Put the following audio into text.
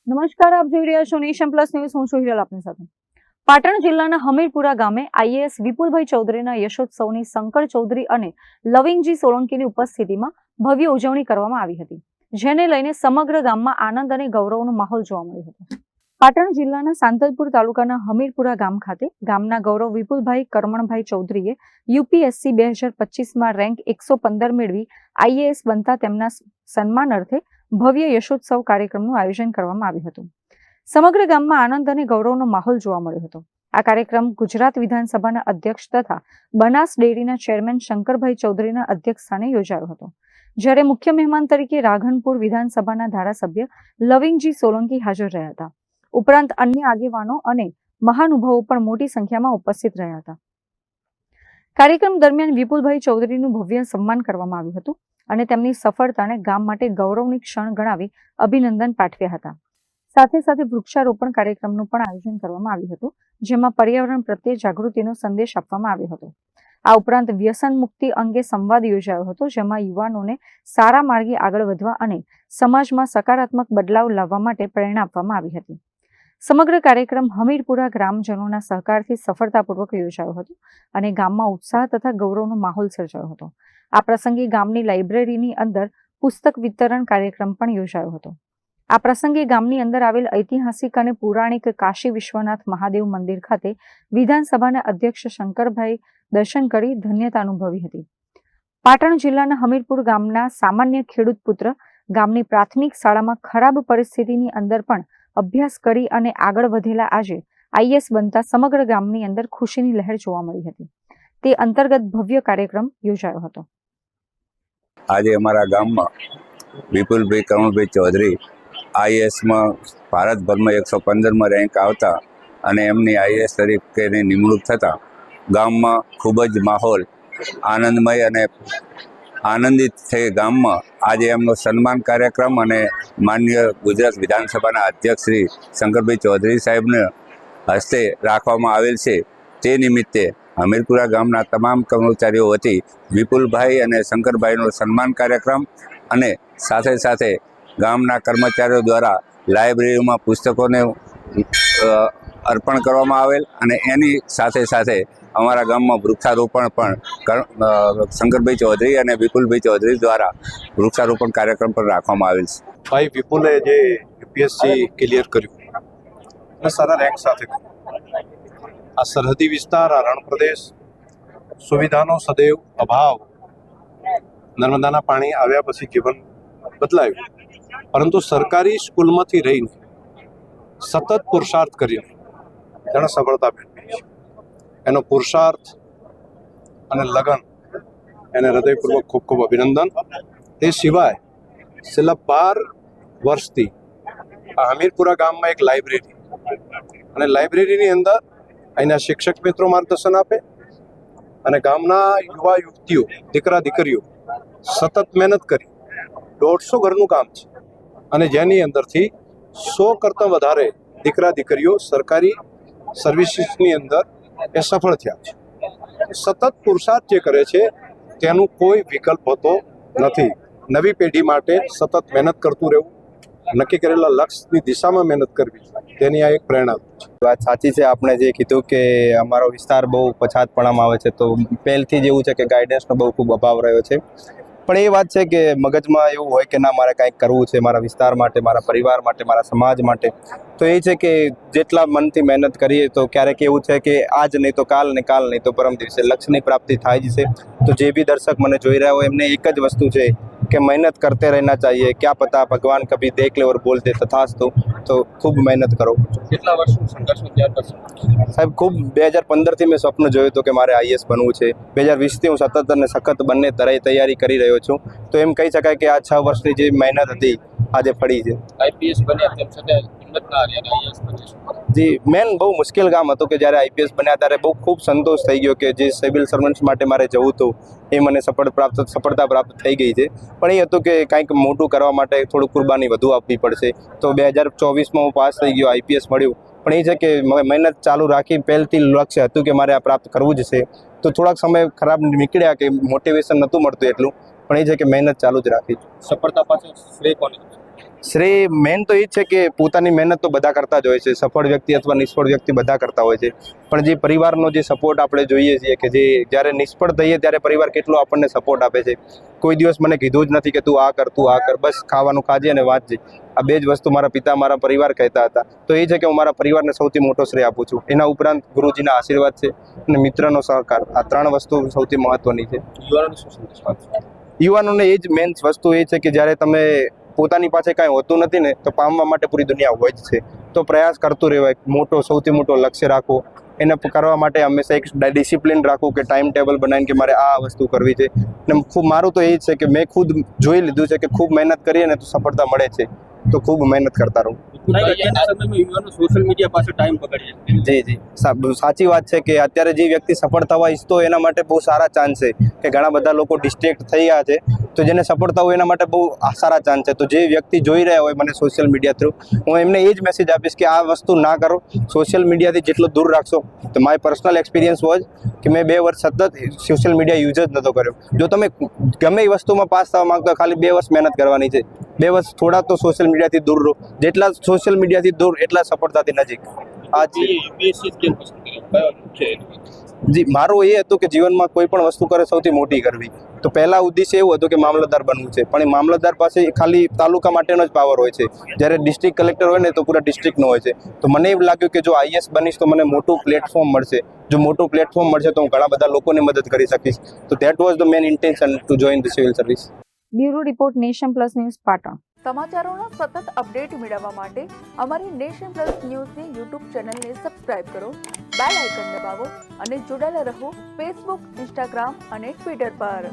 નમસ્કાર, આપ જોઈ રહ્યા છો નેશન પ્લસ ન્યૂઝ. હું છું હિરલ આપની સાથે. પાટણ જિલ્લાના હમીરપુરા ગામે આઈએએસ વિપુલભાઈ ચૌધરીના યશોત્સવની શંકર ચૌધરી અને લવિંગજી સોલંકીની ઉપસ્થિતિમાં ભવ્ય ઉજવણી કરવામાં આવી હતી, જેને લઈને સમગ્ર ગામમાં આનંદ અને ગૌરવનો માહોલ જોવા મળ્યો હતો. પાટણ જિલ્લાના સાંતલપુર તાલુકાના હમીરપુરા ગામ ખાતે ગામના ગૌરવ વિપુલભાઈ કરમણભાઈ ચૌધરીએ યુપીએસસી 2025માં રેન્ક 115 મેળવી આઈએએસ બનતા તેમના સન્માન અર્થે ભવ્ય યશોત્સવ કાર્યક્રમનું આયોજન કરવામાં આવ્યું હતું. સમગ્ર ગામમાં આનંદ અને ગૌરવનો માહોલ જોવા મળ્યો હતો. આ કાર્યક્રમ ગુજરાત વિધાનસભાના અધ્યક્ષ તથા બનાસ ડેરીના ચેરમેન શંકરભાઈ ચૌધરીના અધ્યક્ષસ્થાને યોજાયો હતો, જ્યારે મુખ્ય મહેમાન તરીકે રાધનપુર વિધાનસભાના ધારાસભ્ય લવિંગજી સોલંકી હાજર રહ્યા હતા. ઉપરાંત અન્ય આગેવાનો અને મહાનુભાવો પણ મોટી સંખ્યામાં ઉપસ્થિત રહ્યા હતા. કાર્યક્રમ દરમિયાન વિપુલભાઈ ચૌધરીનું ભવ્ય સન્માન કરવામાં આવ્યું હતું અને તેમની સફળતાને ગામ માટે ગૌરવની ક્ષણ ગણાવી અભિનંદન પાઠવ્યા હતા. સાથે સાથે વૃક્ષારોપણ કાર્યક્રમનું પણ આયોજન કરવામાં આવ્યું હતું, જેમાં પર્યાવરણ પ્રત્યે જાગૃતિનો સંદેશ આપવામાં આવ્યો હતો. આ ઉપરાંત વ્યસન મુક્તિ અંગે સંવાદ યોજાયો હતો, જેમાં યુવાનોને સારા માર્ગે આગળ વધવા અને સમાજમાં સકારાત્મક બદલાવ લાવવા માટે પ્રેરણા આપવામાં આવી હતી. સમગ્ર કાર્યક્રમ હમીરપુરા ગ્રામજનોના સહકારથી સફળતાપૂર્વક યોજાયો હતો અને ગામમાં ઉત્સાહ તથા ગૌરવનો માહોલ સર્જાયો હતો. આ પ્રસંગે ગામની લાઇબ્રેરીની અંદર પુસ્તક વિતરણ કાર્યક્રમ પણ યોજાયો હતો. આ પ્રસંગે ગામની અંદર આવેલ ઐતિહાસિક અને પૌરાણિક કાશી વિશ્વનાથ મહાદેવ મંદિર ખાતે વિધાનસભાના અધ્યક્ષ શંકરભાઈ દર્શન કરી ધન્યતા અનુભવી હતી. પાટણ જિલ્લાના હમીરપુર ગામના સામાન્ય ખેડૂત પુત્ર ગામની પ્રાથમિક શાળામાં ખરાબ પરિસ્થિતિની અંદર પણ અભ્યાસ કરી અને આગળ વધેલા આજે આઈએએસ બનતા સમગ્ર ગામની અંદર ખુશીની લહેર જોવા મળી હતી. તે અંતર્ગત ભવ્ય કાર્યક્રમ યોજાયો હતો. આજે અમારા ગામમાં વિપુલભાઈ કરમણભાઈ ચૌધરી આઈએએસમાં ભારતભરમાં 115માં રેન્ક આવતા અને એમની આઈએએસ તરીકેની નિમણૂક થતાં ગામમાં ખૂબ જ માહોલ આનંદમય અને આનંદિત થઈ. ગામમાં આજે એમનો સન્માન કાર્યક્રમ અને માનનીય ગુજરાત વિધાનસભાના અધ્યક્ષ શ્રી શંકરભાઈ ચૌધરી સાહેબને હસ્તે રાખવામાં આવેલ છે. તે નિમિત્તે હમીરપુરા ગામના તમામ કર્મચારીઓ વતી વિપુલભાઈ અને શંકરભાઈનો સન્માન કાર્યક્રમ અને સાથે સાથે ગામના કર્મચારીઓ દ્વારા લાઇબ્રેરીમાં પુસ્તકોને અર્પણ કરવામાં આવેલ અને એની સાથે સાથે અમારા ગામમાં વૃક્ષારોપણ પણ શંકરભાઈ ચૌધરી અને વિપુલભાઈ ચૌધરી દ્વારા વૃક્ષારોપણ કાર્યક્રમ પણ રાખવામાં આવેલ છે. ભાઈ વિપુલે જે યુપીએસસી ક્લિયર કર્યું અને સારા રેન્ક સાથે આ સરહદી વિસ્તાર, આ રણ પ્રદેશ, સુવિધાનો સદૈવ અભાવ, નર્મદાના પાણી આવ્યા પછી જીવન બદલાયું, પરંતુ સરકારી સ્કૂલમાંથી રહીને સતત પુરુષાર્થ કરીને તેણે સફળતા મેળવી છે. એનો પુરુષાર્થ અને લગન એને હૃદયપૂર્વક ખૂબ ખૂબ અભિનંદન. તે સિવાય છેલ્લા 12 વર્ષથી આ હમીરપુરા ગામમાં એક લાઇબ્રેરી અને લાઇબ્રેરીની અંદર અહીંના શિક્ષક મિત્રો માર્ગદર્શન આપે અને ગામના યુવા યુવતીઓ, દીકરા દીકરીઓ સતત મહેનત કરી 150 ઘરનું કામ છે અને જેની અંદરથી 100 કરતાં વધારે દીકરા દીકરીઓ સરકારી સર્વિસીસની અંદર એ સફળ થયા છે. સતત પુરુષાર્થ જે કરે છે તેનું કોઈ વિકલ્પ હોતો નથી. નવી પેઢી માટે સતત મહેનત કરતું રહેવું, નક્કી કરેલા લક્ષ્યની દિશામાં મહેનત કરવી, તેની આ એક પ્રેરણા છે. વાત સાચી છે. આપણે જે કીધું કે અમારો વિસ્તાર બહુ પછાતપણામાં આવે છે, તો પહેલથી જ એવું છે કે ગાઈડન્સનો બહુ ખૂબ અભાવ રહ્યો છે. પણ એ વાત છે કે મગજમાં એવું હોય કે ના, મારે કાંઈક કરવું છે મારા વિસ્તાર માટે, મારા પરિવાર માટે, મારા સમાજ માટે. તો એ છે કે જેટલા મનથી મહેનત કરીએ તો ક્યારેક એવું છે કે આજ નહીં તો કાલ, ને કાલ નહીં તો પરમ દિવસે લક્ષ્યની પ્રાપ્તિ થાય જ છે. તો જે બી દર્શક મને જોઈ રહ્યા હોય એમને એક જ વસ્તુ છે કે મહેનત કરતે રહેના चाहिए. क्या पता भगवान कभी देख ले और बोल दे तथास्तु. તો ખૂબ મહેનત કરો. કેટલા વર્ષનું સંઘર્ષ ત્યાર કરશો સાહેબ? ખૂબ 2015થી મેં સ્વપ્ન જોયું હતું કે મારે આઈએએસ બનવું છે. 2020થી હું સતત અને સખત બંને તૈયારી કરી રહ્યો છું. તો એમ કહી શકાય કે આ 6 વર્ષની જે મહેનત હતી આજે ફળી છે. આઈપીએસ બન્યા તેમ છતાં હિંમત ના હારી અને આઈએએસ બન્યા. જી, મેન બહુ મુશ્કેલ કામ હતું કે જ્યારે આઈપીએસ બન્યા ત્યારે બહુ ખૂબ સંતોષ થઈ ગયો કે જે સિવિલ સર્વન્ટ્સ માટે મારે જવું હતું એ મને સફળતા પ્રાપ્ત થઈ ગઈ છે. પણ એ હતું કે કાંઈક મોટું કરવા માટે થોડું કુરબાની વધુ આપવી પડશે. તો 2024માં હું પાસ થઈ ગયો, આઈપીએસ મળ્યું. પણ એ છે કે મહેનત ચાલુ રાખી. પહેલથી લક્ષ્ય હતું કે મારે આ પ્રાપ્ત કરવું જ છે. તો થોડાક સમય ખરાબ નીકળ્યા કે મોટિવેશન નહોતું મળતું એટલું, પણ એ છે કે મહેનત ચાલુ જ રાખી. સફળતા પાછળ શ્રેય કોને? શ્રેય મેન તો એ જ છે કે પોતાની મહેનત તો બધા કરતા જ હોય છે, સફળ વ્યક્તિ અથવા નિષ્ફળ વ્યક્તિ બધા કરતા હોય છે, પણ જે પરિવારનો જે સપોર્ટ આપણે જોઈએ છીએ કે જે જ્યારે નિષ્ફળ થઈએ ત્યારે પરિવાર કેટલો આપણને સપોર્ટ આપે છે. કોઈ દિવસ મને કીધું જ નથી કે તું આ કર, બસ ખાવાનું ખાજે અને વાંચજે. આ બે જ વસ્તુ મારા પિતા મારા પરિવાર કહેતા હતા. તો એ છે કે હું મારા પરિવારને સૌથી મોટો શ્રેય આપું છું. એના ઉપરાંત ગુરુજીના આશીર્વાદ છે અને મિત્રનો સહકાર. આ 3 વસ્તુ સૌથી મહત્વની છે. યુવાનોને એ જ મેન વસ્તુ એ છે કે જ્યારે તમે પોતાની પાસે કાંઈ હોતું નથી ને તો પામવા માટે પૂરી દુનિયા હોય જ છે. તો પ્રયાસ કરતું રહેવાય, સૌથી મોટો લક્ષ્ય રાખો. એને કરવા માટે હંમેશા એક ડિસિપ્લિન રાખવું કે ટાઈમ ટેબલ બનાવીને કે મારે આ વસ્તુ કરવી છે. ને મારું તો એ જ છે કે મેં ખુદ જોઈ લીધું છે કે ખૂબ મહેનત કરીએ ને તો સફળતા મળે છે, તો ખૂબ મહેનત કરતા રહું. સોશિયલ મીડિયા પાસે ટાઈમ પકડીએ. જી સાચી વાત છે કે અત્યારે જે વ્યક્તિ સફળ થવા ઈચ્છતો એના માટે બહુ સારા ચાન્સ છે કે ઘણા બધા લોકો ડિસ્ટ્રેક્ટ થઈ ગયા છે, તો જેને સફળતા હોય એના માટે બહુ સારા ચાન્સ છે. તો જે વ્યક્તિ જોઈ રહ્યા હોય મને સોશિયલ મીડિયા થ્રુ, હું એમને એ જ મેસેજ આપીશ કે આ વસ્તુ ના કરો. સોશિયલ મીડિયાથી જેટલું દૂર રાખશો, તો માય પર્સનલ એક્સપિરિયન્સ વોઝ કે મેં 2 વર્ષ સતત સોશિયલ મીડિયા યુઝ જ નહોતો કર્યો. જો તમે ગમે એ વસ્તુમાં પાસ થવા માંગતો હોય, ખાલી 2 વર્ષ મહેનત કરવાની છે. 2 વર્ષ થોડા તો સોશિયલ મીડિયાથી દૂર રહો. જેટલા સોશિયલ મીડિયાથી દૂર એટલા સફળતાથી નજીક. જી મારું એ હતું કે જીવનમાં કોઈ પણ વસ્તુ કરે સૌથી મોટી કરવી. તો પહેલા ઉદ્દેશ્ય એવું હતું કે મામલતદાર બનવું છે, પણ એ મામલતદાર પાસે ખાલી તાલુકા માટેનો જ પાવર હોય છે, જ્યારે ડિસ્ટ્રિક્ટ કલેક્ટર હોય ને તો પૂરા ડિસ્ટ્રિક્ટનો હોય છે. તો મને એવું લાગ્યું કે જો આઈએએસ બનીશ તો મને મોટું પ્લેટફોર્મ મળશે. જો મોટું પ્લેટફોર્મ મળશે તો હું ઘણા બધા લોકોને મદદ કરી શકીશ. તો that was the main intention to join the civil service. Bureau report, nation plus news, Patan. સમાચારોના સતત અપડેટ મેળવવા માટે અમારી નેશન પ્લસ ન્યૂઝની યુટ્યુબ ચેનલને સબસ્ક્રાઇબ કરો, બેલ આઇકન દબાવો અને જોડાયેલા રહો ફેસબુક, ઇન્સ્ટાગ્રામ અને ટ્વિટર પર.